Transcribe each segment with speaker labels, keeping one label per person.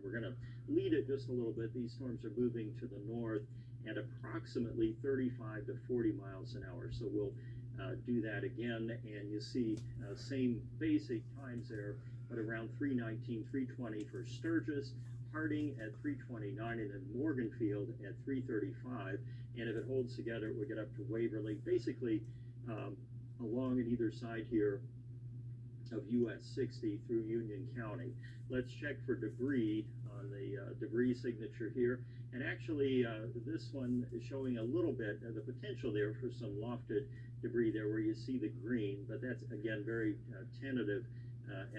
Speaker 1: We're going to lead it just a little bit. These storms are moving to the north at approximately 35 to 40 miles an hour. So we'll do that again, and you see same basic times there, but around 319, 320 for Sturgis, Harding at 329, and then Morganfield at 335. And if it holds together, we'll get up to Waverly, basically along and either side here of US 60 through Union County. Let's check for debris on the debris signature here. And actually, this one is showing a little bit of the potential there for some lofted debris there where you see the green, but that's, again, very tentative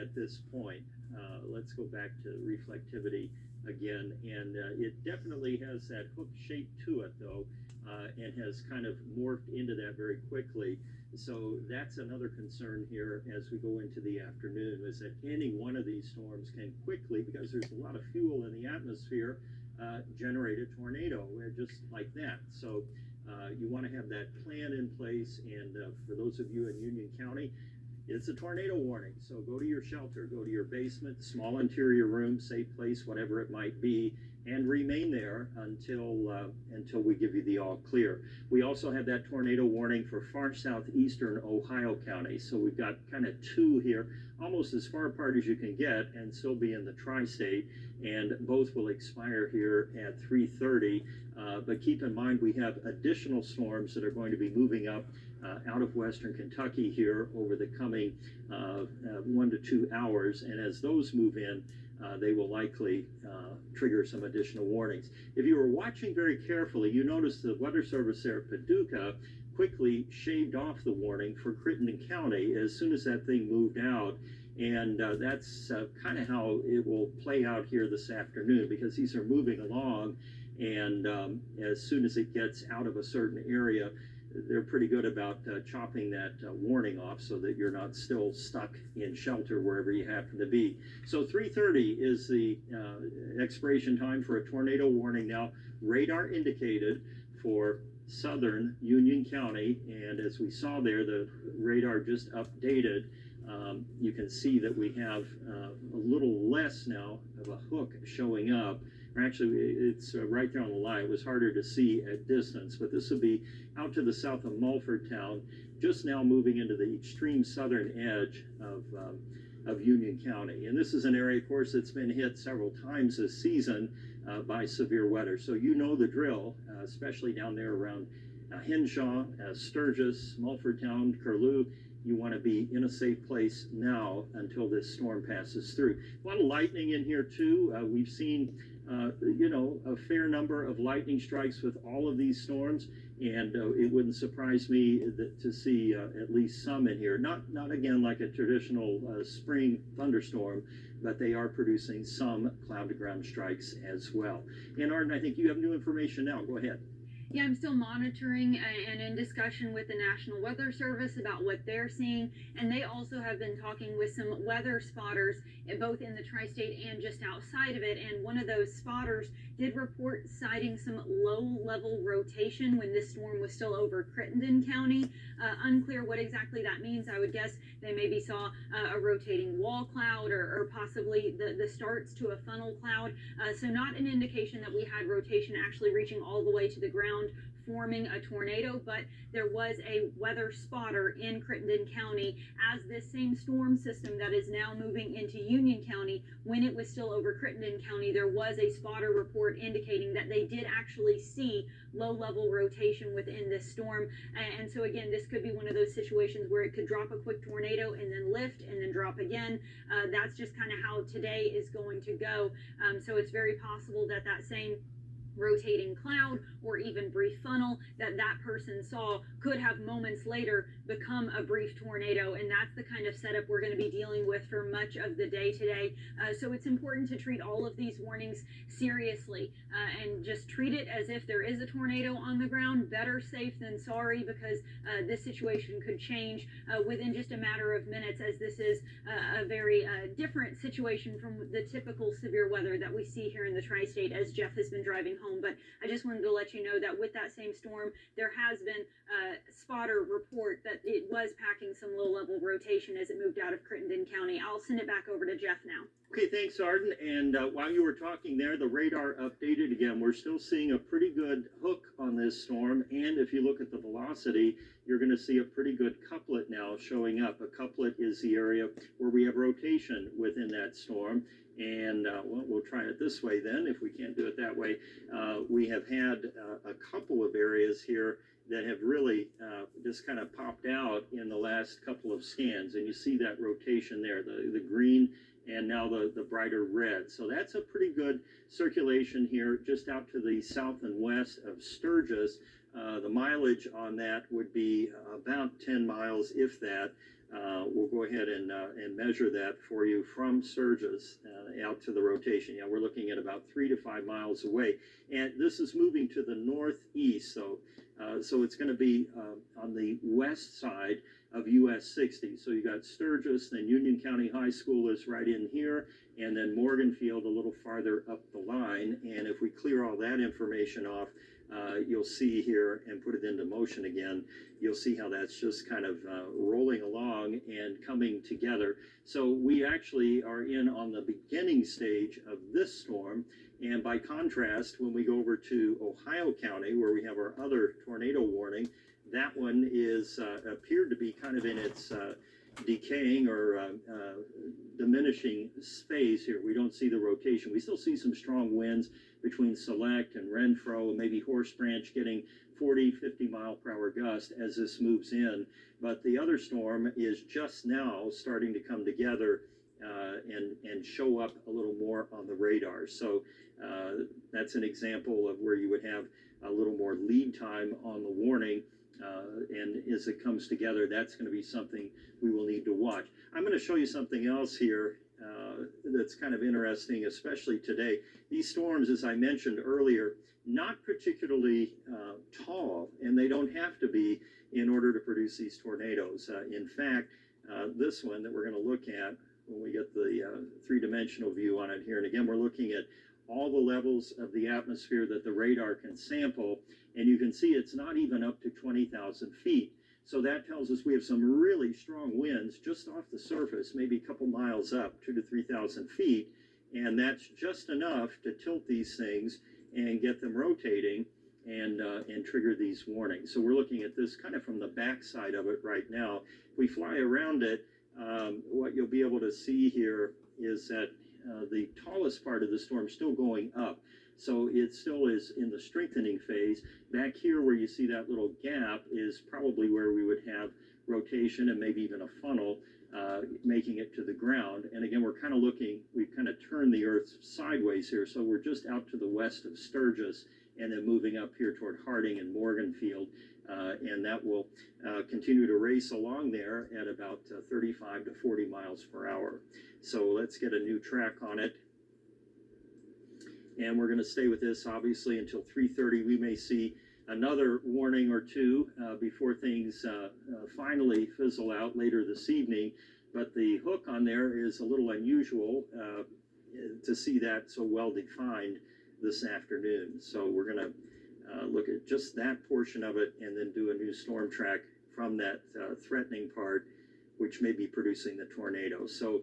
Speaker 1: at this point. Let's go back to reflectivity again, and it definitely has that hook shape to it, though, and has kind of morphed into that very quickly. So that's another concern here as we go into the afternoon, is that any one of these storms can quickly, because there's a lot of fuel in the atmosphere, generate a tornado just like that. So you want to have that plan in place, and for those of you in Union County, it's a tornado warning. So go to your shelter, go to your basement, small interior room, safe place, whatever it might be, and remain there until we give you the all clear. We also have that tornado warning for far southeastern Ohio County. So we've got kind of two here, almost as far apart as you can get and still be in the tri-state, and both will expire here at 3:30. But keep in mind, we have additional storms that are going to be moving up out of western Kentucky here over the coming 1 to 2 hours. And as those move in, they will likely trigger some additional warnings. If you were watching very carefully, you noticed the Weather Service there at Paducah quickly shaved off the warning for Crittenden County as soon as that thing moved out. And that's kind of how it will play out here this afternoon, because these are moving along, and as soon as it gets out of a certain area, they're pretty good about chopping that warning off so that you're not still stuck in shelter wherever you happen to be. So 3:30 is the expiration time for a tornado warning. Now, radar indicated for southern Union County, and as we saw there, the radar just updated. You can see that we have a little less now of a hook showing up. Or actually, it's right there on the line. It was harder to see at distance, but this will be out to the south of Mulford Town, just now moving into the extreme southern edge of Union County. And this is an area, of course, that's been hit several times this season by severe weather. So you know the drill, especially down there around Henshaw, Sturgis, Mulford Town, Curlew. You want to be in a safe place now until this storm passes through. A lot of lightning in here too. We've seen a fair number of lightning strikes with all of these storms, and it wouldn't surprise me to see at least some in here. Not again like a traditional spring thunderstorm, but they are producing some cloud-to-ground strikes as well. And Arden, I think you have new information now. Go ahead.
Speaker 2: Yeah, I'm still monitoring and in discussion with the National Weather Service about what they're seeing, and they also have been talking with some weather spotters both in the tri-state and just outside of it. And one of those spotters did report citing some low-level rotation when this storm was still over Crittenden County. Unclear what exactly that means. I would guess they maybe saw a rotating wall cloud or possibly the starts to a funnel cloud. So not an indication that we had rotation actually reaching all the way to the ground forming a tornado, but there was a weather spotter in Crittenden County as this same storm system that is now moving into Union County. When it was still over Crittenden County, there was a spotter report indicating that they did actually see low-level rotation within this storm. And so again, this could be one of those situations where it could drop a quick tornado and then lift and then drop again. That's just kind of how today is going to go. So it's very possible that that same rotating cloud or even brief funnel that person saw could have moments later become a brief tornado, and that's the kind of setup we're going to be dealing with for much of the day today. So it's important to treat all of these warnings seriously and just treat it as if there is a tornado on the ground. Better safe than sorry, because this situation could change within just a matter of minutes, as this is a very different situation from the typical severe weather that we see here in the tri-state as Jeff has been driving home. But I just wanted to let you know that with that same storm, there has been a spotter report that it was packing some low-level rotation as it moved out of Crittenden County. I'll send it back over to Jeff now.
Speaker 1: Okay, thanks, Arden. And while you were talking there, the radar updated again. We're still seeing a pretty good hook on this storm. And if you look at the velocity, you're going to see a pretty good couplet now showing up. A couplet is the area where we have rotation within that storm. And well, we'll try it this way then, if we can't do it that way. We have had a couple of areas here that have really just kind of popped out in the last couple of scans. And you see that rotation there, the green and now the brighter red. So that's a pretty good circulation here just out to the south and west of Sturgis. The mileage on that would be about 10 miles, if that. We'll go ahead and measure that for you from Sturgis out to the rotation. Yeah, we're looking at about 3 to 5 miles away. And this is moving to the northeast, so it's going to be on the west side of US 60. So you got Sturgis, then Union County High School is right in here, and then Morganfield a little farther up the line. And if we clear all that information off, you'll see here and put it into motion again, you'll see how that's just kind of rolling along and coming together. So we actually are in on the beginning stage of this storm. And by contrast, when we go over to Ohio County, where we have our other tornado warning, that one is appeared to be kind of in its decaying or diminishing phase here. We don't see the rotation. We still see some strong winds between Select and Renfro, and maybe Horse Branch getting 40, 50 mile per hour gust as this moves in. But the other storm is just now starting to come together and show up a little more on the radar. So that's an example of where you would have a little more lead time on the warning. And as it comes together, that's going to be something we will need to watch. I'm going to show you something else here that's kind of interesting, especially today. These storms, as I mentioned earlier, not particularly tall, and they don't have to be in order to produce these tornadoes. In fact, this one that we're going to look at when we get the three-dimensional view on it here, and again, we're looking at all the levels of the atmosphere that the radar can sample, and you can see it's not even up to 20,000 feet. So that tells us we have some really strong winds just off the surface, maybe a couple miles up, 2,000 to 3,000 feet, and that's just enough to tilt these things and get them rotating and trigger these warnings. So we're looking at this kind of from the back side of it right now. If we fly around it, what you'll be able to see here is that the tallest part of the storm is still going up. So it still is in the strengthening phase. Back here where you see that little gap is probably where we would have rotation and maybe even a funnel making it to the ground. And again, we're kind of looking, we've kind of turned the Earth sideways here. So we're just out to the west of Sturgis and then moving up here toward Harding and Morganfield. And that will continue to race along there at about 35 to 40 miles per hour. So let's get a new track on it. And we're going to stay with this, obviously, until 3:30. We may see another warning or two before things finally fizzle out later this evening. But the hook on there is a little unusual to see that so well defined this afternoon. So we're going to look at just that portion of it and then do a new storm track from that threatening part, which may be producing the tornado. So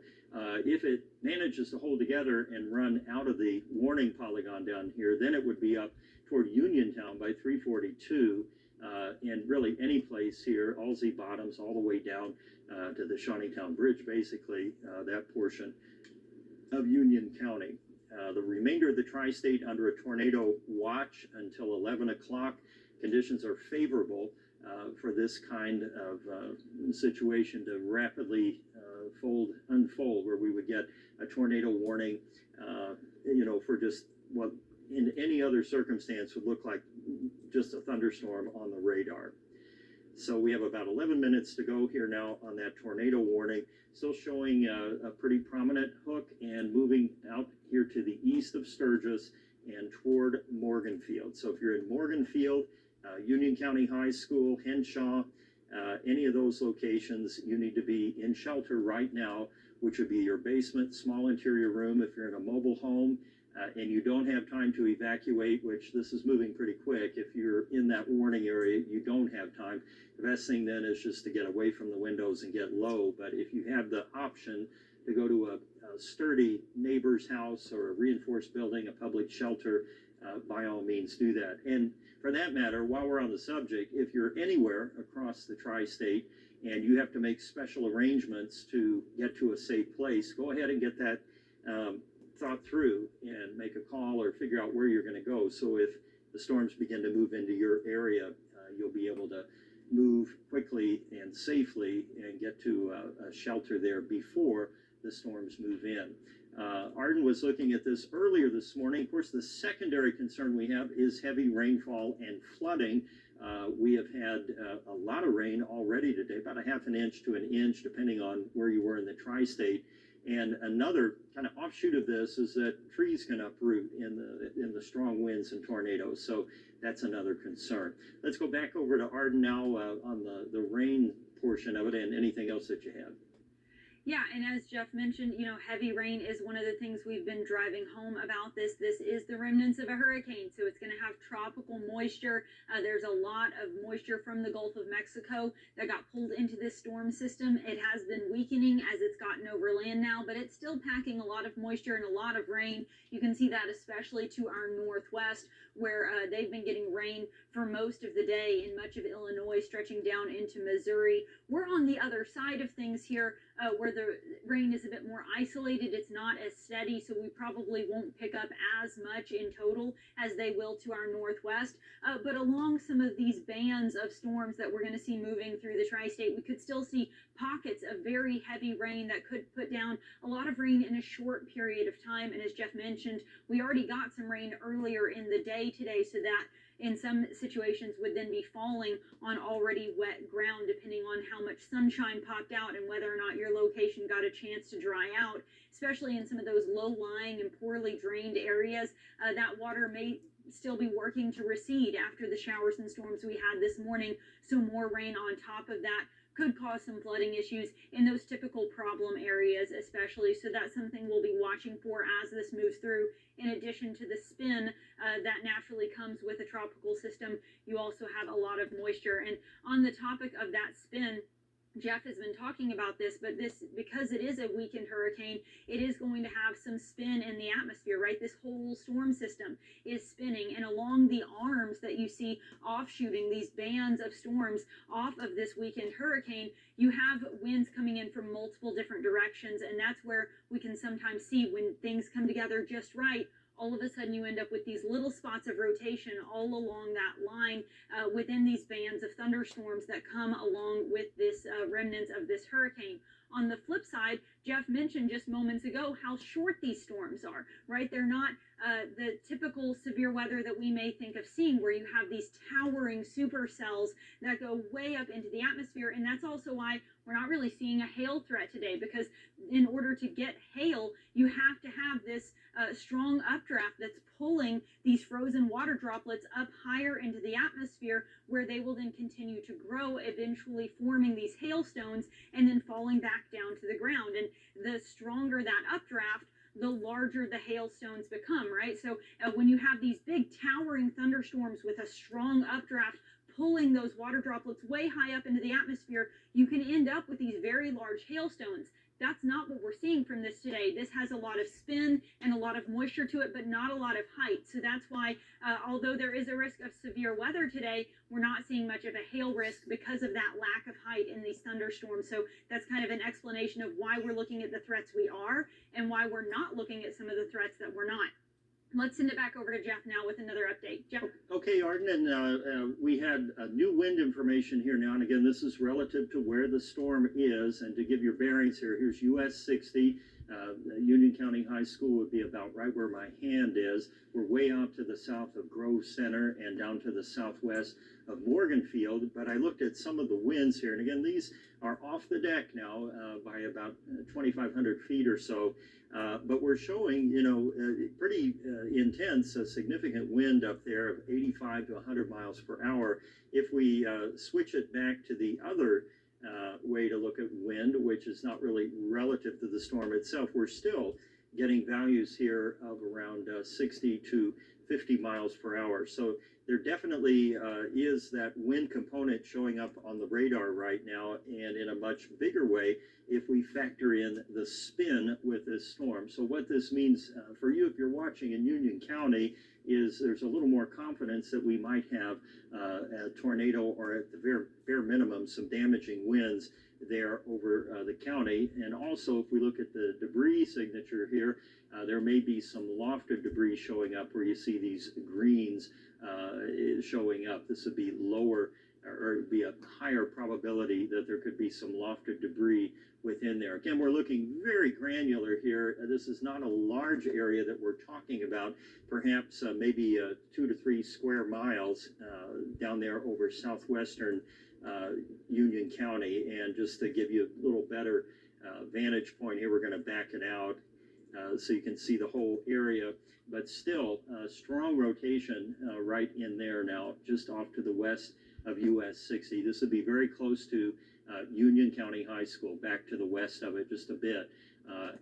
Speaker 1: if it manages to hold together and run out of the warning polygon down here, then it would be up toward Uniontown by 342, and really any place here, Allsy Bottoms, all the way down to the Shawneetown Bridge, basically, that portion of Union County. The remainder of the tri-state under a tornado watch until 11 o'clock. Conditions are favorable for this kind of situation to rapidly unfold, where we would get a tornado warning, for just what in any other circumstance would look like just a thunderstorm on the radar. So we have about 11 minutes to go here now on that tornado warning. Still showing a pretty prominent hook and moving out here to the east of Sturgis and toward Morganfield. So if you're in Morganfield, Union County High School, Henshaw, any of those locations, you need to be in shelter right now, which would be your basement, small interior room. If you're in a mobile home and you don't have time to evacuate, which this is moving pretty quick, if you're in that warning area, you don't have time. The best thing then is just to get away from the windows and get low. But if you have the option to go to a sturdy neighbor's house or a reinforced building, a public shelter, by all means do that. And for that matter, while we're on the subject, if you're anywhere across the tri-state and you have to make special arrangements to get to a safe place, go ahead and get that thought through and make a call or figure out where you're going to go. So if the storms begin to move into your area, you'll be able to move quickly and safely and get to a shelter there before the storms move in. Arden was looking at this earlier this morning. Of course, the secondary concern we have is heavy rainfall and flooding. We have had a lot of rain already today, about a half an inch to an inch, depending on where you were in the tri-state. And another kind of offshoot of this is that trees can uproot in the strong winds and tornadoes. So that's another concern. Let's go back over to Arden now on the rain portion of it and anything else that you have.
Speaker 2: Yeah, and as Jeff mentioned, heavy rain is one of the things we've been driving home about this. This is the remnants of a hurricane, so it's going to have tropical moisture. There's a lot of moisture from the Gulf of Mexico that got pulled into this storm system. It has been weakening as it's gotten over land now, but it's still packing a lot of moisture and a lot of rain. You can see that especially to our northwest, where they've been getting rain for most of the day in much of Illinois, stretching down into Missouri. We're on the other side of things here, where the rain is a bit more isolated. It's not as steady, so we probably won't pick up as much in total as they will to our northwest. But along some of these bands of storms that we're going to see moving through the tri-state, we could still see pockets of very heavy rain that could put down a lot of rain in a short period of time. And as Jeff mentioned, we already got some rain earlier in the day today, so that in some situations would then be falling on already wet ground, depending on how much sunshine popped out and whether or not your location got a chance to dry out, especially in some of those low-lying and poorly drained areas. That water may still be working to recede after the showers and storms we had this morning, so more rain on top of that could cause some flooding issues in those typical problem areas especially. So that's something we'll be watching for as this moves through. In addition to the spin that naturally comes with a tropical system, you also have a lot of moisture. And on the topic of that spin, Jeff has been talking about this, but because it is a weakened hurricane, it is going to have some spin in the atmosphere, right? This whole storm system is spinning, and along the arms that you see offshooting these bands of storms off of this weakened hurricane, you have winds coming in from multiple different directions, and that's where we can sometimes see when things come together just right. All of a sudden you end up with these little spots of rotation all along that line within these bands of thunderstorms that come along with this remnants of this hurricane. On the flip side, Jeff mentioned just moments ago how short these storms are, right? They're not the typical severe weather that we may think of seeing, where you have these towering supercells that go way up into the atmosphere. And that's also why we're not really seeing a hail threat today, because in order to get hail, you have to have this strong updraft that's pulling these frozen water droplets up higher into the atmosphere, where they will then continue to grow, eventually forming these hailstones and then falling back down to the ground. And the stronger that updraft, the larger the hailstones become, right? So when you have these big towering thunderstorms with a strong updraft pulling those water droplets way high up into the atmosphere, you can end up with these very large hailstones. That's not what we're seeing from this today. This has a lot of spin and a lot of moisture to it, but not a lot of height. So that's why, although there is a risk of severe weather today, we're not seeing much of a hail risk because of that lack of height in these thunderstorms. So that's kind of an explanation of why we're looking at the threats we are and why we're not looking at some of the threats that we're not. Let's send it back over to Jeff now with another update. Jeff?
Speaker 1: Okay, Arden, and we had new wind information here now, and again, this is relative to where the storm is, and to give your bearings here, here's US 60. Union County High School would be about right where my hand is. We're way out to the south of Grove Center and down to the southwest of Morganfield, but I looked at some of the winds here, and again, these are off the deck now by about 2,500 feet or so, but we're showing, pretty intense, significant wind up there of 85 to 100 miles per hour. If we switch it back to the other way to look at wind, which is not really relative to the storm itself, we're still getting values here of around 60 to 50 miles per hour. So there definitely is that wind component showing up on the radar right now, and in a much bigger way if we factor in the spin with this storm. So what this means for you if you're watching in Union County is there's a little more confidence that we might have a tornado, or at the bare minimum some damaging winds there over the county. And also, if we look at the debris signature here, there may be some lofted debris showing up where you see these greens showing up. This would be lower, or it would be a higher probability that there could be some lofted debris within there. Again, we're looking very granular here. This is not a large area that we're talking about, perhaps maybe 2 to 3 square miles down there over southwestern Union County. And just to give you a little better vantage point here, we're going to back it out so you can see the whole area, but still strong rotation right in there now, just off to the west of US 60. This would be very close to Union County High School, back to the west of it just a bit,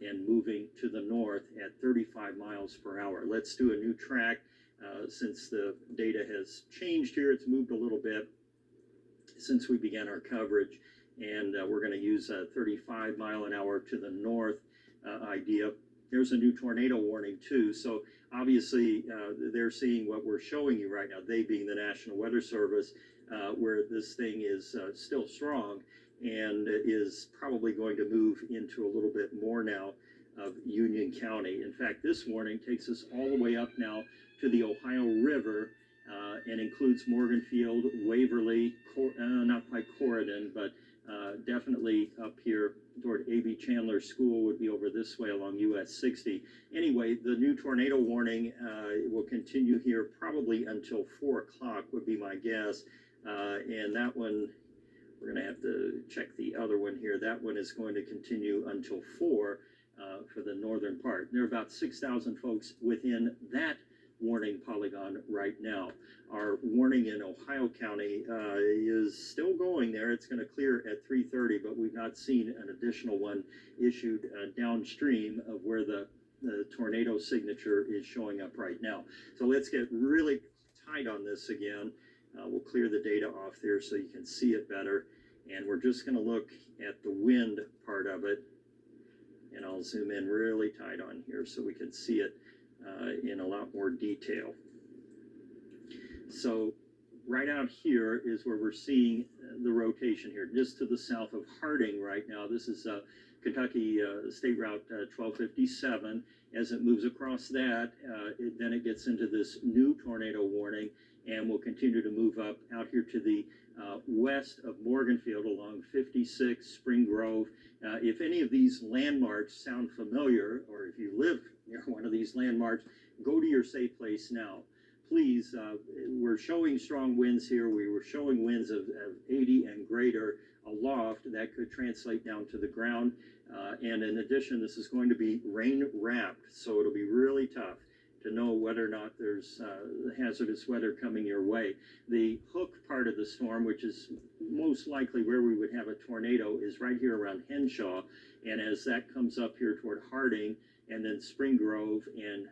Speaker 1: and moving to the north at 35 miles per hour. Let's do a new track since the data has changed here. It's moved a little bit since we began our coverage, and we're going to use a 35 mile an hour to the north idea. There's a new tornado warning too, so obviously they're seeing what we're showing you right now, they being the National Weather Service, where this thing is still strong and is probably going to move into a little bit more now of Union County. In fact, this warning takes us all the way up now to the Ohio River, and includes Morganfield, Waverly, not quite Corydon, but definitely up here toward A.B. Chandler School would be over this way along US 60. Anyway, the new tornado warning will continue here probably until 4 o'clock would be my guess. And that one, we're going to have to check the other one here. That one is going to continue until 4 for the northern part. There are about 6,000 folks within that warning polygon right now. Our warning in Ohio County is still going there. It's going to clear at 3:30, but we've not seen an additional one issued downstream of where the tornado signature is showing up right now. So let's get really tight on this again. We'll clear the data off there so you can see it better. And we're just going to look at the wind part of it. And I'll zoom in really tight on here so we can see it in a lot more detail. So right out here is where we're seeing the rotation here, just to the south of Harding right now. This is Kentucky State Route 1257. As it moves across that, then it gets into this new tornado warning, and will continue to move up out here to the west of Morganfield along 56, Spring Grove. If any of these landmarks sound familiar, or if you live near one of these landmarks, go to your safe place now. Please, we're showing strong winds here. We were showing winds of 80 and greater aloft. That could translate down to the ground. And in addition, this is going to be rain wrapped, so it'll be really tough to know whether or not there's hazardous weather coming your way. The hook part of the storm, which is most likely where we would have a tornado, is right here around Henshaw. And as that comes up here toward Harding and then Spring Grove and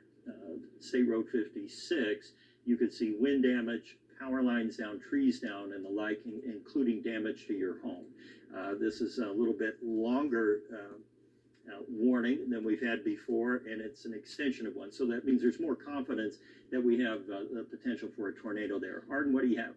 Speaker 1: State Road 56, you could see wind damage, power lines down, trees down, and the like, including damage to your home. This is a little bit longer warning than we've had before, and it's an extension of one. So that means there's more confidence that we have the potential for a tornado there. Arden, what do you have?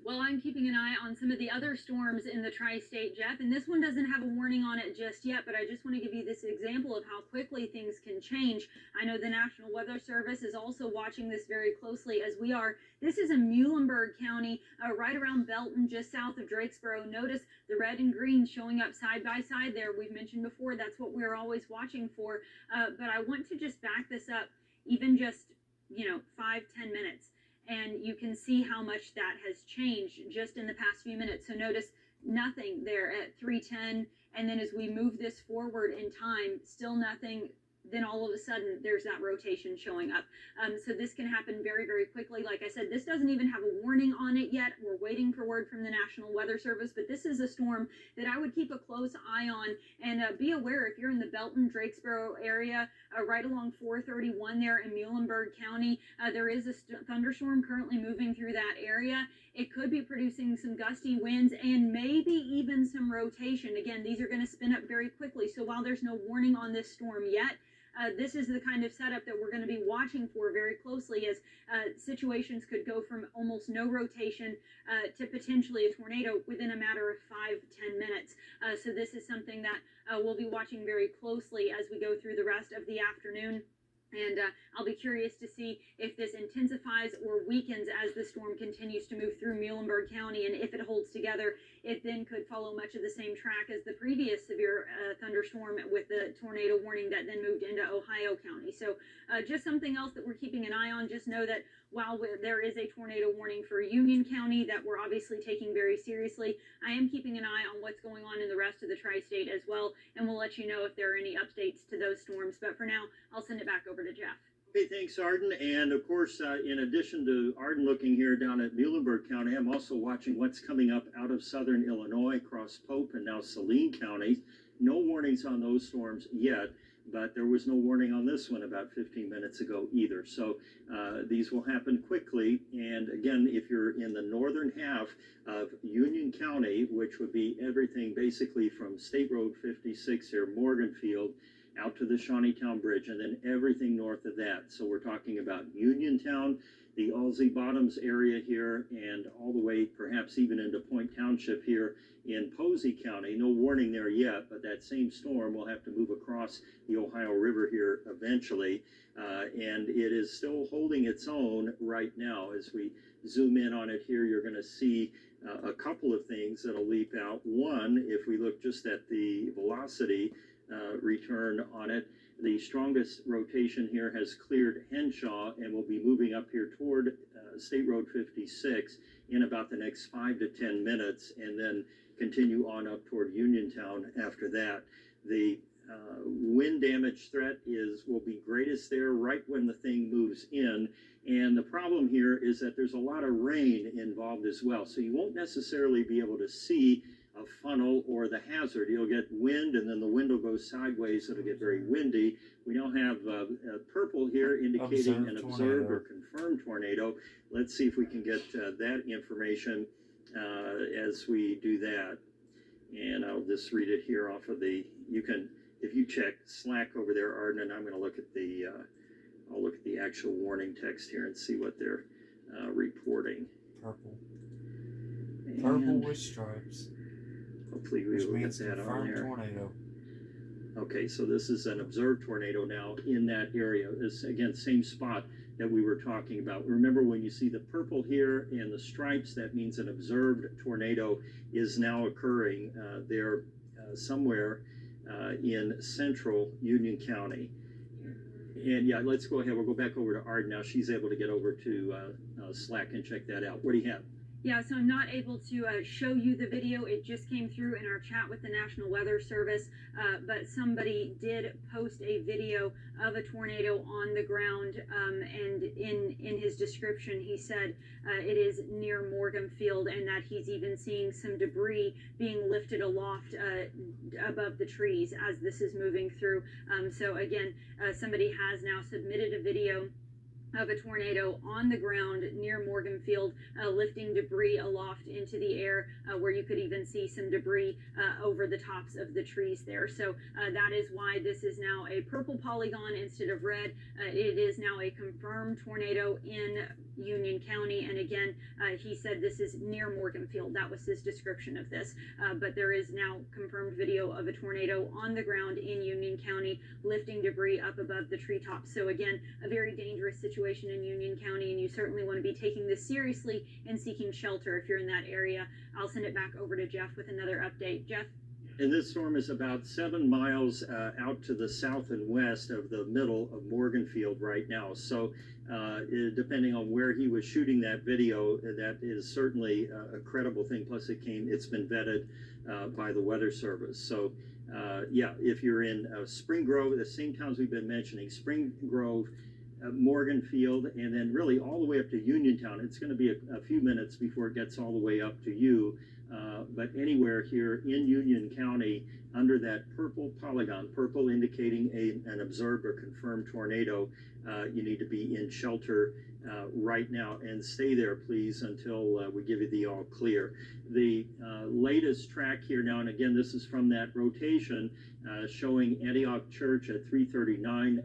Speaker 2: Well, I'm keeping an eye on some of the other storms in the tri-state, Jeff, and this one doesn't have a warning on it just yet, but I just want to give you this example of how quickly things can change. I know the National Weather Service is also watching this very closely, as we are. This is in Muhlenberg County, right around Belton, just south of Drakesboro. Notice the red and green showing up side by side there. We've mentioned before that's what we're always watching for, but I want to just back this up, even just, 5-10 minutes. And you can see how much that has changed just in the past few minutes. So notice nothing there at 3:10. And then as we move this forward in time, still nothing then all of a sudden there's that rotation showing up. So this can happen very, very quickly. Like I said, this doesn't even have a warning on it yet. We're waiting for word from the National Weather Service, but this is a storm that I would keep a close eye on, and be aware if you're in the Belton, Drakesboro area, right along 431 there in Muhlenberg County, there is a thunderstorm currently moving through that area. It could be producing some gusty winds and maybe even some rotation. Again, these are going to spin up very quickly. So while there's no warning on this storm yet, this is the kind of setup that we're going to be watching for very closely, as situations could go from almost no rotation to potentially a tornado within a matter of 5-10 minutes. So this is something that we'll be watching very closely as we go through the rest of the afternoon. And I'll be curious to see if this intensifies or weakens as the storm continues to move through Muhlenberg County. And if it holds together, it then could follow much of the same track as the previous severe thunderstorm with the tornado warning that then moved into Ohio County. So just something else that we're keeping an eye on. Just know that while there is a tornado warning for Union County that we're obviously taking very seriously, I am keeping an eye on what's going on in the rest of the tri-state as well, and we'll let you know if there are any updates to those storms. But for now, I'll send it back over to Jeff.
Speaker 1: Okay, thanks, Arden. And of course, in addition to Arden looking here down at Muhlenberg County, I'm also watching what's coming up out of southern Illinois, across Pope and now Saline counties. No warnings on those storms yet, but there was no warning on this one about 15 minutes ago either. So these will happen quickly. And again, if you're in the northern half of Union County, which would be everything basically from State Road 56 here, Morganfield, out to the Shawneetown Bridge, and then everything north of that. So we're talking about Uniontown, the Alsey Bottoms area here, and all the way perhaps even into Point Township here in Posey County. No warning there yet, but that same storm will have to move across the Ohio River here eventually. And it is still holding its own right now. As we zoom in on it here, you're going to see a couple of things that'll leap out. One, if we look just at the velocity return on it, the strongest rotation here has cleared Henshaw and will be moving up here toward State Road 56 in about the next 5 to 10 minutes, and then continue on up toward Uniontown after that. The wind damage threat will be greatest there right when the thing moves in, and the problem here is that there's a lot of rain involved as well, so you won't necessarily be able to see a funnel or the hazard. You'll get wind, and then the wind will go sideways. It'll get very windy. We now have purple here indicating an observed or confirmed tornado. Let's see if we can get that information as we do that. And I'll just read it here off of if you check Slack over there, Arden, and I'm going to look at I'll look at the actual warning text here and see what they're reporting.
Speaker 3: Purple with stripes.
Speaker 1: Hopefully we will get that on there.
Speaker 3: Tornado.
Speaker 1: Okay, so this is an observed tornado now in that area. This, again, same spot that we were talking about. Remember, when you see the purple here and the stripes, that means an observed tornado is now occurring there somewhere in central Union County. And yeah, let's go ahead. We'll go back over to Arden now. She's able to get over to Slack and check that out. What do you have?
Speaker 2: Yeah, so I'm not able to show you the video. It just came through in our chat with the National Weather Service, but somebody did post a video of a tornado on the ground, and in his description he said it is near Morganfield, and that he's even seeing some debris being lifted aloft above the trees as this is moving through. So again, somebody has now submitted a video of a tornado on the ground near Morganfield, lifting debris aloft into the air, where you could even see some debris over the tops of the trees there. So that is why this is now a purple polygon instead of red. It is now a confirmed tornado in Union County, and again, he said this is near Morganfield. That was his description of this, but there is now confirmed video of a tornado on the ground in Union County, lifting debris up above the treetops. So again, a very dangerous situation in Union County, and you certainly want to be taking this seriously and seeking shelter if you're in that area. I'll send it back over to Jeff with another update. Jeff?
Speaker 1: And this storm is about 7 miles out to the south and west of the middle of Morganfield right now. So depending on where he was shooting that video, that is certainly a credible thing. Plus it's been vetted by the Weather Service. So yeah, if you're in Spring Grove, the same towns we've been mentioning, Spring Grove, Morganfield, and then really all the way up to Uniontown. It's going to be a few minutes before it gets all the way up to you. But anywhere here in Union County under that purple polygon, purple indicating an observed or confirmed tornado, you need to be in shelter right now and stay there, please, until we give you the all clear. The latest track here now, and again, this is from that rotation, showing Antioch Church at 339,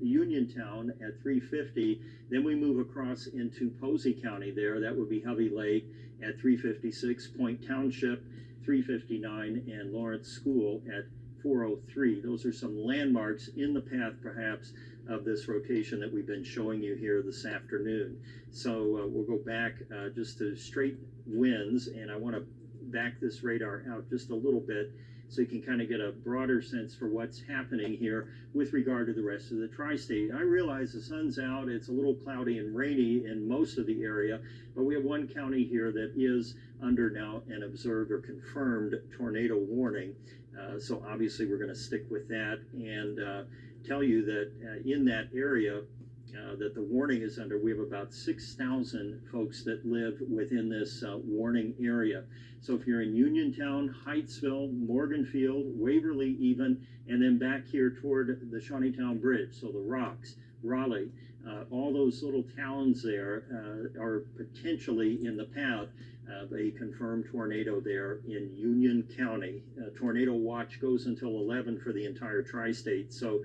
Speaker 1: Uniontown at 350. Then we move across into Posey County there. That would be Hovey Lake at 356, Point Township 359, and Lawrence School at 403. Those are some landmarks in the path, perhaps, of this rotation that we've been showing you here this afternoon. So we'll go back just to straight winds, and I want to back this radar out just a little bit so you can kind of get a broader sense for what's happening here with regard to the rest of the tri-state. I realize the sun's out, it's a little cloudy and rainy in most of the area, but we have one county here that is under now an observed or confirmed tornado warning. So obviously we're going to stick with that and tell you that in that area that the warning is under, we have about 6,000 folks that live within this warning area. So if you're in Uniontown, Hyattsville, Morganfield, Waverly even, and then back here toward the Shawneetown Bridge, so the Rocks, Raleigh, all those little towns there are potentially in the path of a confirmed tornado there in Union County. Tornado watch goes until 11 for the entire tri-state. So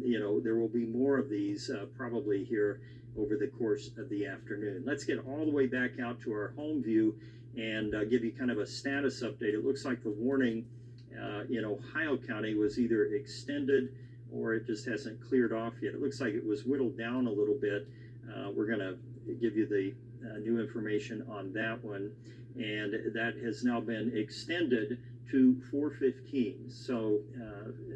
Speaker 1: you know, there will be more of these probably here over the course of the afternoon. Let's get all the way back out to our home view and give you kind of a status update. It looks like the warning in Ohio County was either extended or it just hasn't cleared off yet. It looks like it was whittled down a little bit. We're going to give you the new information on that one, and that has now been extended to 4:15. So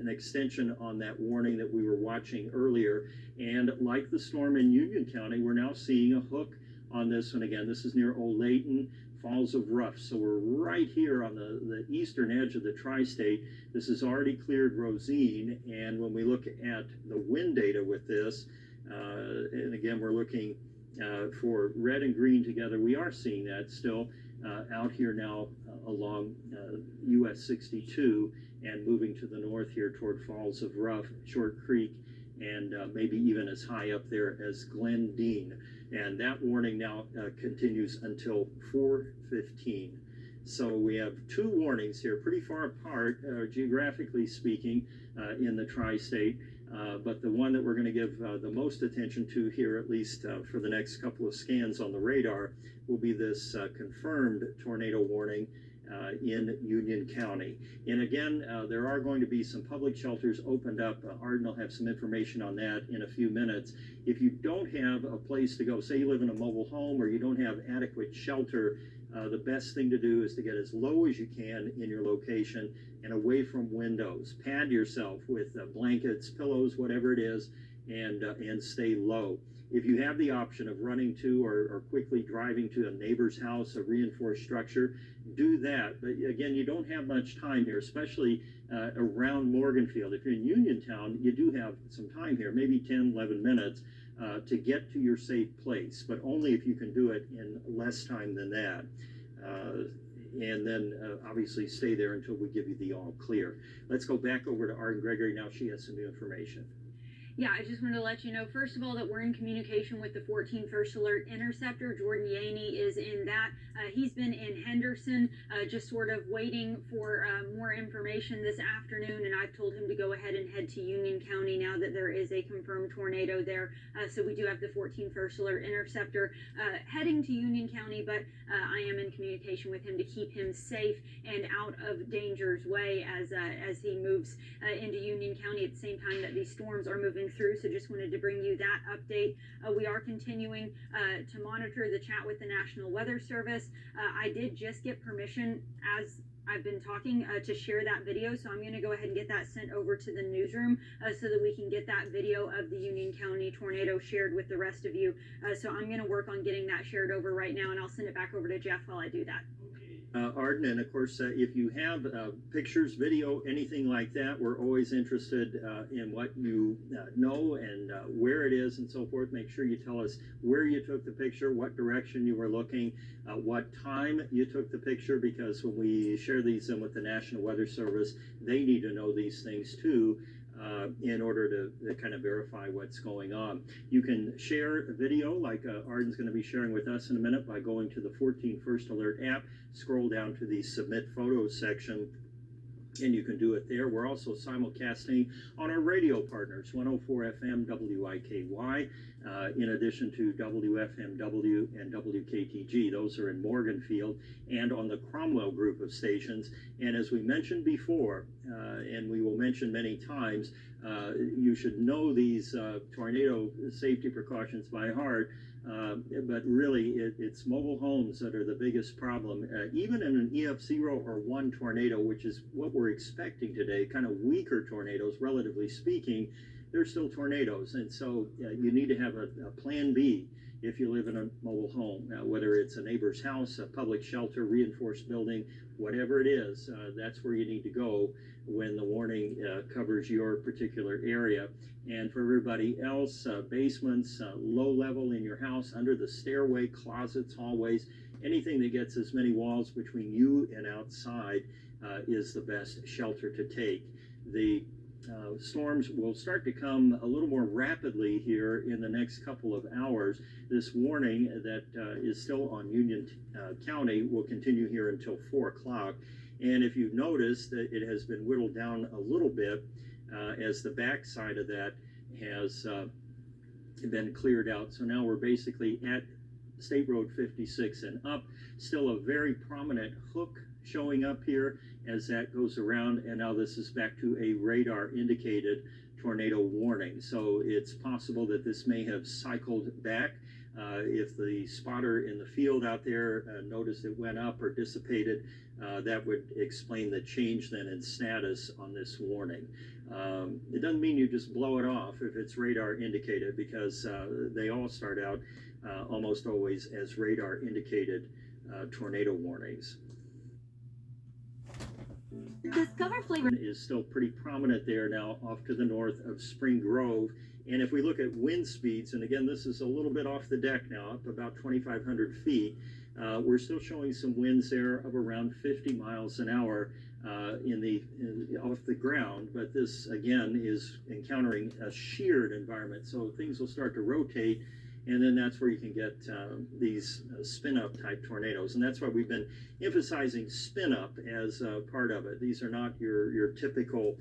Speaker 1: an extension on that warning that we were watching earlier. And like the storm in Union County, we're now seeing a hook on this one again. This is near Olayton, Falls of Rough. So we're right here on the eastern edge of the tri-state. This has already cleared Rosine. And when we look at the wind data with this, and again, we're looking for red and green together, we are seeing that still out here now along US 62 and moving to the north here toward Falls of Rough, Short Creek, and maybe even as high up there as Glendean. And that warning now continues until 4:15. So we have two warnings here, pretty far apart, geographically speaking, in the tri-state. But the one that we're going to give the most attention to here, at least for the next couple of scans on the radar, will be this confirmed tornado warning in Union County. And again, there are going to be some public shelters opened up. Arden will have some information on that in a few minutes. If you don't have a place to go, say you live in a mobile home or you don't have adequate shelter, the best thing to do is to get as low as you can in your location and away from windows. Pad yourself with blankets, pillows, whatever it is, and stay low. If you have the option of running to or quickly driving to a neighbor's house, a reinforced structure, do that. But again, you don't have much time here, especially around Morganfield. If you're in Uniontown, you do have some time here, maybe 10, 11 minutes to get to your safe place, but only if you can do it in less time than that. And then obviously stay there until we give you the all clear. Let's go back over to Arden Gregory now. She has some new information.
Speaker 2: Yeah, I just wanted to let you know, first of all, that we're in communication with the 14 First Alert Interceptor. Jordan Yaney is in that. He's been in Henderson, just sort of waiting for more information this afternoon, and I've told him to go ahead and head to Union County now that there is a confirmed tornado there. So we do have the 14 First Alert Interceptor heading to Union County, but I am in communication with him to keep him safe and out of danger's way as he moves into Union County at the same time that these storms are moving through. So just wanted to bring you that update. We are continuing to monitor the chat with the National Weather Service. I did just get permission, as I've been talking, to share that video, so I'm going to go ahead and get that sent over to the newsroom so that we can get that video of the Union County tornado shared with the rest of you. So I'm going to work on getting that shared over right now, and I'll send it back over to Jeff while I do that.
Speaker 1: Okay, Arden, and of course, if you have pictures, video, anything like that, we're always interested in what you know and where it is and so forth. Make sure you tell us where you took the picture, what direction you were looking, what time you took the picture, because when we share these in with the National Weather Service, they need to know these things too. In order to kind of verify what's going on. You can share a video like Arden's going to be sharing with us in a minute by going to the 14 First Alert app, scroll down to the Submit Photos section, and you can do it there. We're also simulcasting on our radio partners, 104 FM WIKY, in addition to WFMW and WKTG. Those are in Morganfield and on the Cromwell group of stations. And as we mentioned before, and we will mention many times, you should know these tornado safety precautions by heart. But really, it's mobile homes that are the biggest problem. Even in an EF0 or 1 tornado, which is what we're expecting today, kind of weaker tornadoes, relatively speaking, they're still tornadoes. And so you need to have a plan B if you live in a mobile home, whether it's a neighbor's house, a public shelter, reinforced building, whatever it is, that's where you need to go when the warning covers your particular area. And for everybody else, basements, low level in your house, under the stairway, closets, hallways, anything that gets as many walls between you and outside is the best shelter to take. The storms will start to come a little more rapidly here in the next couple of hours. This warning that is still on Union County will continue here until 4 o'clock. And if you've noticed that it has been whittled down a little bit as the backside of that has been cleared out. So now we're basically at State Road 56 and up. Still a very prominent hook showing up here as that goes around, and now this is back to a radar indicated tornado warning. So it's possible that this may have cycled back. If the spotter in the field out there noticed it went up or dissipated, that would explain the change then in status on this warning. It doesn't mean you just blow it off if it's radar indicated, because they all start out almost always as radar indicated tornado warnings.
Speaker 2: Discover flavor
Speaker 1: Is still pretty prominent there now off to the north of Spring Grove. And if we look at wind speeds, and again, this is a little bit off the deck now, up about 2,500 feet, we're still showing some winds there of around 50 miles an hour off the ground. But this, again, is encountering a sheared environment, so things will start to rotate. And then that's where you can get these spin-up type tornadoes. And that's why we've been emphasizing spin-up as part of it. These are not your typical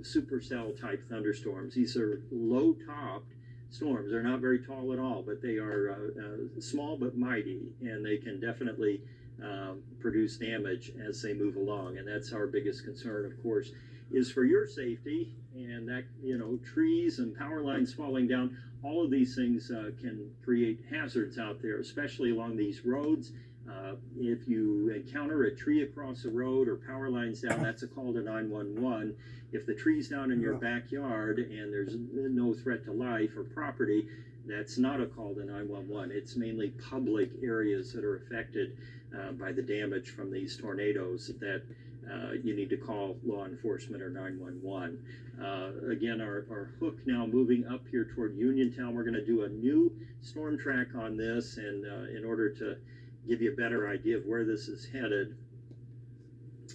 Speaker 1: supercell type thunderstorms. These are low-topped storms. They're not very tall at all, but they are small but mighty, and they can definitely produce damage as they move along. And that's our biggest concern, of course, is for your safety, and that, trees and power lines falling down, all of these things can create hazards out there, especially along these roads. If you encounter a tree across the road or power lines down, that's a call to 911. If the tree's down in your backyard and there's no threat to life or property, that's not a call to 911. It's mainly public areas that are affected by the damage from these tornadoes that you need to call law enforcement or 911. Again, our hook now moving up here toward Uniontown. We're going to do a new storm track on this, and in order to give you a better idea of where this is headed,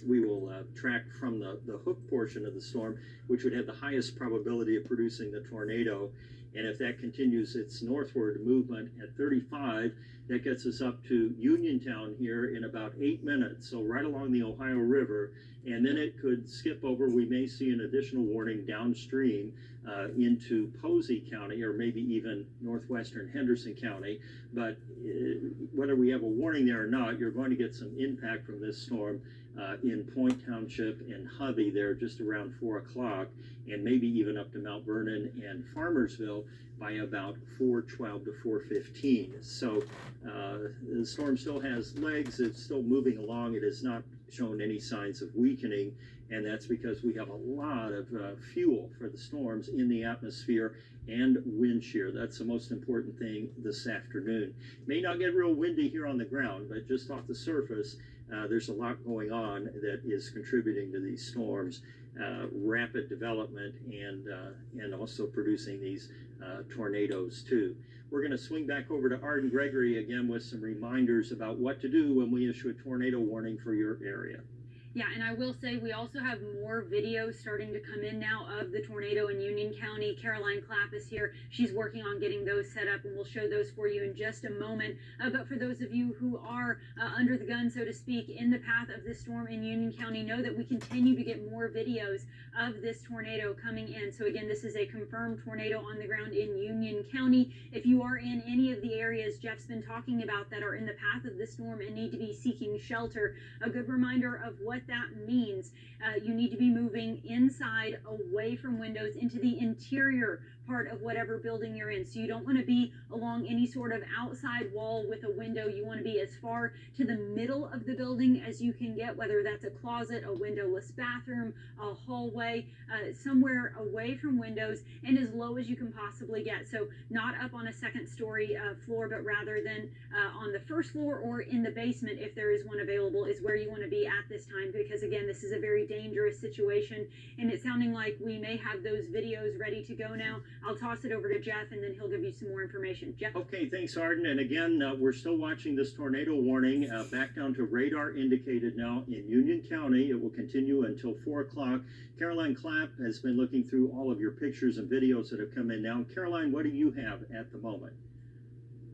Speaker 1: we will track from the hook portion of the storm, which would have the highest probability of producing the tornado. And if that continues its northward movement at 35, that gets us up to Uniontown here in about 8 minutes, so right along the Ohio River. And then it could skip over. We may see an additional warning downstream into Posey County, or maybe even northwestern Henderson County. But whether we have a warning there or not, you're going to get some impact from this storm in Point Township and Hovey there just around 4 o'clock, and maybe even up to Mount Vernon and Farmersville by about 4:12 to 4:15. So the storm still has legs. It's still moving along. It has not shown any signs of weakening and that's because we have a lot of fuel for the storms in the atmosphere and wind shear. That's the most important thing this afternoon. May not get real windy here on the ground, but just off the surface, there's a lot going on that is contributing to these storms, rapid development, and also producing these tornadoes too. We're going to swing back over to Arden Gregory again with some reminders about what to do when we issue a tornado warning for your area.
Speaker 2: Yeah, and I will say we also have more videos starting to come in now of the tornado in Union County. Caroline Clapp is here. She's working on getting those set up, and we'll show those for you in just a moment. But for those of you who are under the gun, so to speak, in the path of this storm in Union County, know that we continue to get more videos of this tornado coming in. So again, this is a confirmed tornado on the ground in Union County. If you are in any of the areas Jeff's been talking about that are in the path of the storm and need to be seeking shelter, a good reminder of what that means. You need to be moving inside, away from windows, into the interior part of whatever building you're in. So you don't want to be along any sort of outside wall with a window. You want to be as far to the middle of the building as you can get, whether that's a closet, a windowless bathroom, a hallway, somewhere away from windows and as low as you can possibly get. So not up on a second story floor, but rather than on the first floor or in the basement, if there is one available, is where you want to be at this time, because again, this is a very dangerous situation, and it's sounding like we may have those videos ready to go now. I'll toss it over to Jeff, and then he'll give you some more information. Jeff?
Speaker 1: Okay, thanks, Arden. And again, we're still watching this tornado warning back down to radar indicated now in Union County. It will continue until 4 o'clock. Caroline Clapp has been looking through all of your pictures and videos that have come in now. Caroline, what do you have at the moment?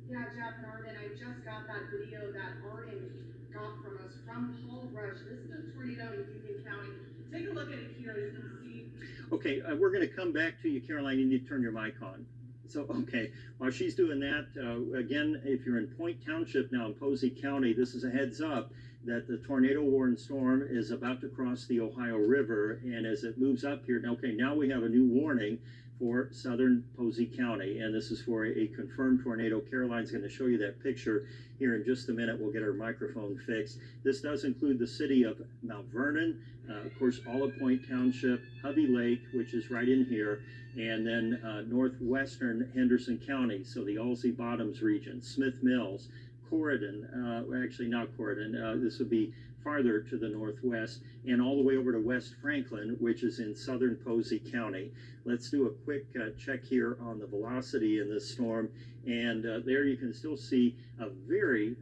Speaker 4: Yeah, Jeff and Arden, I just got that video that Arden got from us from Paul Rush. This is a tornado in Union County. Take a look at it here. You can see.
Speaker 1: Okay, we're going to come back to you, Caroline. You need to turn your mic on. So, okay, while she's doing that, again, if you're in Point Township now in Posey County, this is a heads up that the tornado warning storm is about to cross the Ohio River, and as it moves up here, okay, now we have a new warning for southern Posey County, and this is for a confirmed tornado. Caroline's going to show you that picture here in just a minute. We'll get our microphone fixed. This does include the city of Mount Vernon, of course, all of Point Township, Hovey Lake, which is right in here, and then northwestern Henderson County, so the Allsey Bottoms region, Smith Mills, Corydon, actually not Corydon, this would be farther to the northwest, and all the way over to West Franklin, which is in southern Posey County. Let's do a quick check here on the velocity in this storm, and there you can still see a very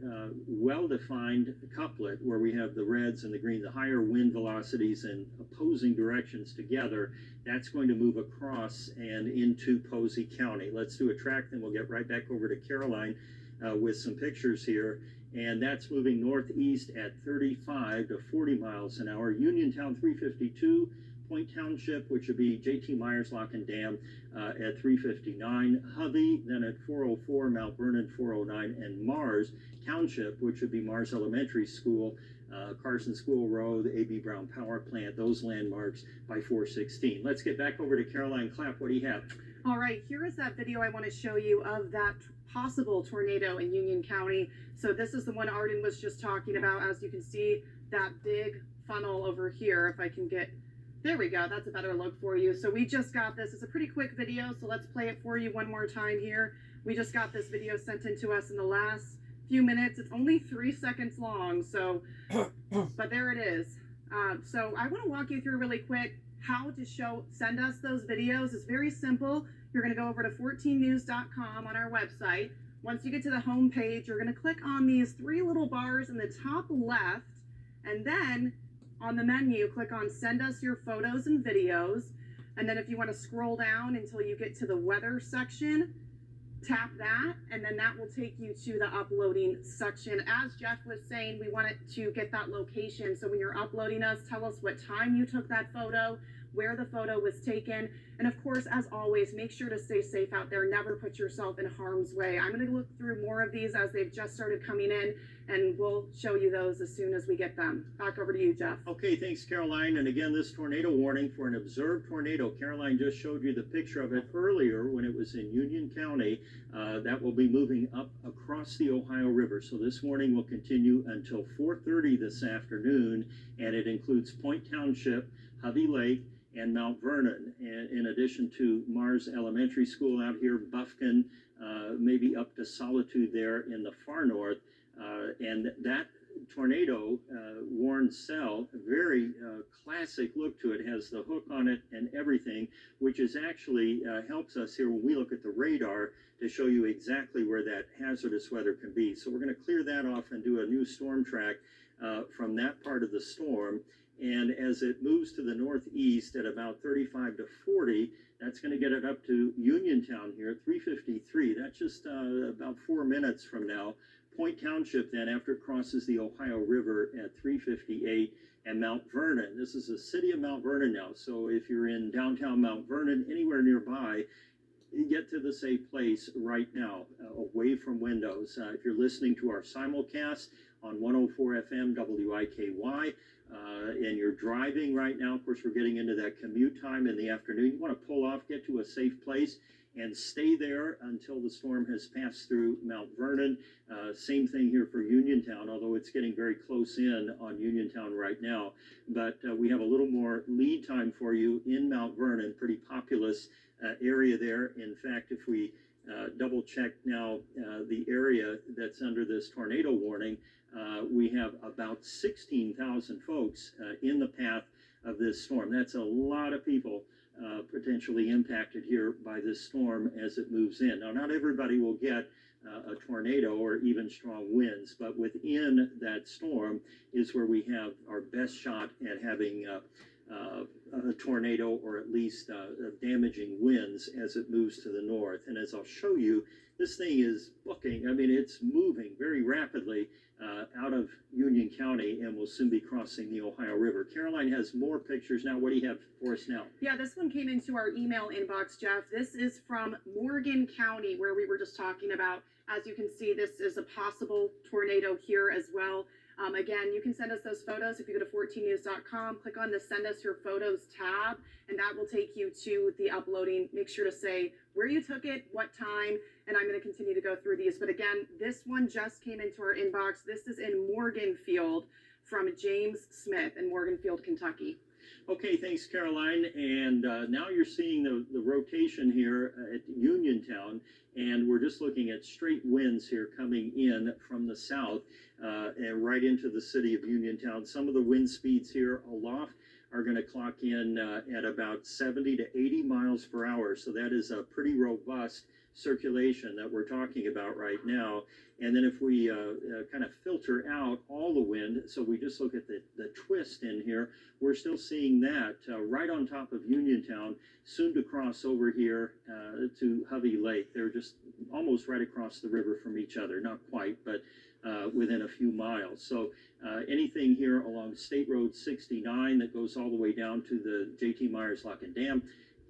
Speaker 1: well-defined couplet where we have the reds and the green, the higher wind velocities in opposing directions together. That's going to move across and into Posey County. Let's do a track, then we'll get right back over to Caroline with some pictures here. And that's moving northeast at 35 to 40 miles an hour. Uniontown 352, Point Township, which would be J.T. Myers Lock and Dam at 359, Hovey, then at 404, Mount Vernon 409, and Mars Township, which would be Mars Elementary School, Carson School Road, A.B. Brown Power Plant, those landmarks by 416. Let's get back over to Caroline Clapp. What do you have?
Speaker 4: All right, here is that video I want to show you of that possible tornado in Union County. So this is the one Arden was just talking about. As you can see, that big funnel over here, if I can get, there we go, that's a better look for you. So we just got this. It's a pretty quick video, so let's play it for you one more time here. We just got this video sent in to us in the last few minutes. It's only 3 seconds long, so, but there it is. So I want to walk you through really quick how to send us those videos. It's very simple. You're going to go over to 14news.com on our website. Once you get to the home page, you're going to click on these 3 little bars in the top left, and then on the menu, click on Send Us Your Photos and Videos. And then if you want to scroll down until you get to the weather section, tap that, and then that will take you to the uploading section. As Jeff was saying, we wanted to get that location. So when you're uploading us, tell us what time you took that photo, where the photo was taken, and of course, as always, make sure to stay safe out there. Never put yourself in harm's way. I'm going to look through more of these as they've just started coming in, and we'll show you those as soon as we get them. Back over to you, Jeff.
Speaker 1: Okay, thanks, Caroline. And again, this tornado warning for an observed tornado. Caroline just showed you the picture of it earlier when it was in Union County. That will be moving up across the Ohio River. So this warning will continue until 4:30 this afternoon, and it includes Point Township, Hovey Lake, and Mount Vernon, and in addition to Mars Elementary School out here, Buffkin, maybe up to Solitude there in the far north. And that tornado worn cell, very classic look to it, has the hook on it and everything, which is actually helps us here when we look at the radar to show you exactly where that hazardous weather can be. So we're going to clear that off and do a new storm track from that part of the storm. And as it moves to the northeast at about 35 to 40, that's going to get it up to Uniontown here at 3:53. That's just about 4 minutes from now. Point Township then, after it crosses the Ohio River at 3:58, and Mount Vernon. This is the city of Mount Vernon now. So if you're in downtown Mount Vernon, anywhere nearby, you get to the safe place right now, away from windows. If you're listening to our simulcast on 104 FM WIKY, and you're driving right now, of course, we're getting into that commute time in the afternoon. You want to pull off, get to a safe place, and stay there until the storm has passed through Mount Vernon. Same thing here for Uniontown, although it's getting very close in on Uniontown right now. But we have a little more lead time for you in Mount Vernon, pretty populous area there. In fact, if we double check now the area that's under this tornado warning, we have about 16,000 folks in the path of this storm. That's a lot of people potentially impacted here by this storm as it moves in. Now, not everybody will get a tornado or even strong winds, but within that storm is where we have our best shot at having a tornado or at least damaging winds as it moves to the north. And as I'll show you, this thing is booking. I mean, it's moving very rapidly out of Union County and will soon be crossing the Ohio River. Caroline has more pictures now. What do you have for us now?
Speaker 4: Yeah, this one came into our email inbox, Jeff. This is from Morgan County, where we were just talking about. As you can see, this is a possible tornado here as well. Again, you can send us those photos if you go to 14news.com, click on the Send Us Your Photos tab, and that will take you to the uploading. Make sure to say where you took it, what time, and I'm going to continue to go through these. But again, this one just came into our inbox. This is in Morganfield from James Smith in Morganfield, Kentucky.
Speaker 1: Okay, thanks, Caroline. And now you're seeing the rotation here at Uniontown, and we're just looking at straight winds here coming in from the south and right into the city of Uniontown. Some of the wind speeds here aloft are going to clock in at about 70 to 80 miles per hour. So that is a pretty robust circulation that we're talking about right now. And then if we kind of filter out all the wind, so we just look at the twist in here, we're still seeing that right on top of Uniontown, soon to cross over here to Hovey Lake. They're just almost right across the river from each other, not quite, but within a few miles. So anything here along State Road 69 that goes all the way down to the J.T. Myers Lock and Dam,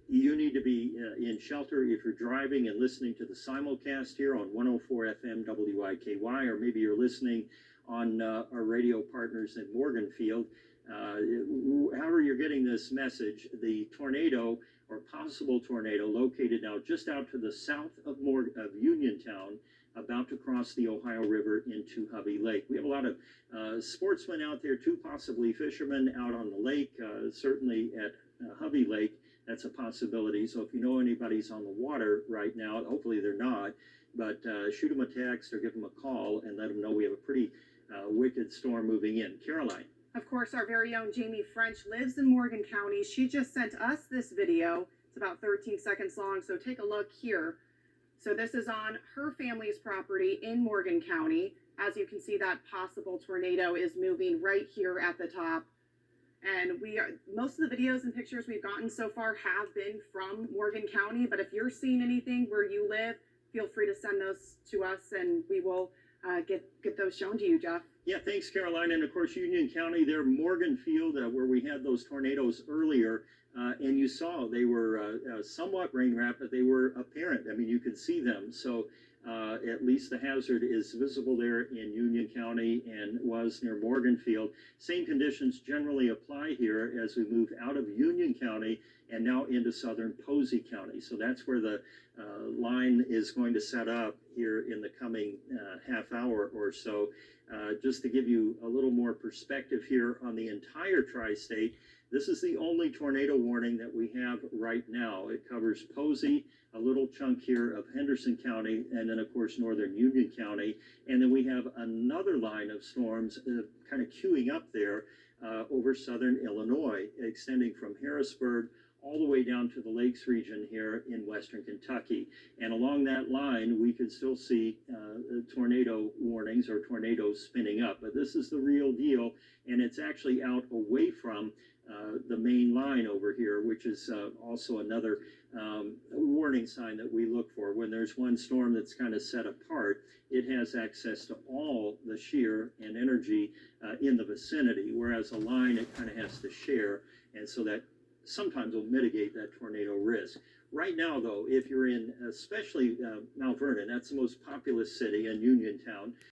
Speaker 1: you need to be in shelter if you're driving and listening to the simulcast here on 104 FM WIKY, or maybe you're listening on our radio partners in Morganfield. However you're getting this message, the tornado or possible tornado located now just out to the south of Uniontown, about to cross the Ohio River into Hovey Lake. We have a lot of sportsmen out there too, possibly fishermen out on the lake, certainly at Hovey Lake. That's a possibility. So if you know anybody's on the water right now, hopefully they're not, but shoot them a text or give them a call and let them know we have a pretty wicked storm moving in. Caroline.
Speaker 4: Of course, our very own Jamie French lives in Morgan County. She just sent us this video. It's about 13 seconds long, so take a look here. So this is on her family's property in Morgan County. As you can see, that possible tornado is moving right here at the top. And most of the videos and pictures we've gotten so far have been from Morgan County, but if you're seeing anything where you live, feel free to send those to us and we will get those shown to you, Jeff.
Speaker 1: Yeah, thanks, Caroline. And of course, Union County, there, Morganfield, where we had those tornadoes earlier, and you saw they were somewhat rain wrapped, but they were apparent. I mean, you could see them. So at least the hazard is visible there in Union County and was near Morganfield. Same conditions generally apply here as we move out of Union County and now into southern Posey County. So that's where the line is going to set up here in the coming half hour or so. Just to give you a little more perspective here on the entire tri-state, this is the only tornado warning that we have right now. It covers Posey, a little chunk here of Henderson County, and then of course northern Union County. And then we have another line of storms kind of queuing up there over southern Illinois, extending from Harrisburg all the way down to the Lakes region here in western Kentucky. And along that line, we could still see tornado warnings or tornadoes spinning up. But this is the real deal, and it's actually out away from the main line over here, which is also another warning sign that we look for. When there's one storm that's kind of set apart, it has access to all the shear and energy in the vicinity, whereas a line, it kind of has to share, and so that sometimes will mitigate that tornado risk. Right now, though, if you're in especially Mount Vernon, that's the most populous city in Uniontown,